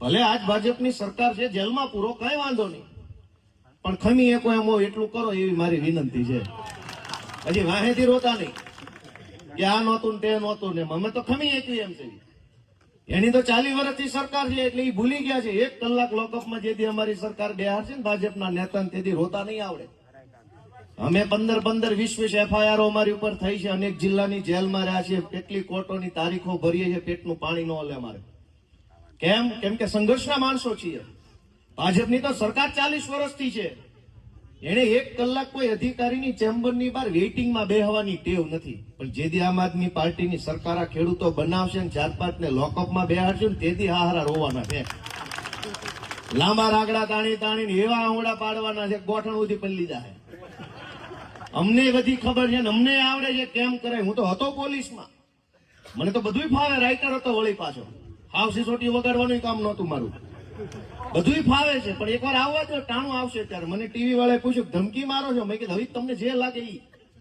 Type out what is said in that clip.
ભલે આજ ભાજપની સરકાર છે, જેલમાં પૂરો, કઈ વાંધો નહીં, પણ ખમી એકો એમ હોય એટલું કરો એવી મારી વિનંતી છે. હજી વાહેથી રોતા નહીં કે આ નહોતું ને તે નહોતું ને, અમે તો ખમી એકવી એમ છે. એની તો 40 વર્ષથી સરકાર છે એટલે એ ભૂલી ગયા છે. 1 કલાક લોકઅપમાં જેથી અમારી સરકાર બેહાર છે ને ભાજપના નેતાને, તેથી રોતા નહીં આવડે. અમે 15 20 FIR અમારી ઉપર થઈ છે, અનેક જિલ્લાની જેલમાં રહ્યા છીએ, કેટલી કોર્ટોની તારીખો ભરીએ છીએ, પેટનું પાણી ન ઓલે અમારે. કેમ કે સંઘર્ષના માણસો છીએ. ભાજપની તો સરકાર 40 વર્ષથી છે. એને 1 કલાક કોઈ અધિકારીની ચેમ્બરની બહાર વેઇટિંગમાં બેહવાની ટેવ નથી. પણ જેથી આમ આદમી પાર્ટીની સરકાર આ ખેડૂતો બનાવશે ને 4-5 ને લોકઅપમાં બેહાડશે ને, તેથી હારા રોવાના છે. લાંબા રાગડા તાણીને એવા આંગળા પાડવાના છે, ગોઠણ સુધી પલ્લી જાય. અમને બધી ખબર છે ને અમને આવડે છે કેમ કરે. હું તો હતો પોલીસમાં, મને તો બધું ફાવે. રાઇટર હતો વળી પાછો, હાવ સિસોટી વગાડવાનું કામ નહોતું મારું, બધું ફાવે છે. પણ એકવાર આવવા દો, ટાણું આવશે ત્યારે. મને ટીવી વાળાએ પૂછ્યું ધમકી મારો છો? મેં કીધું હવે તમને જે લાગે ઈ.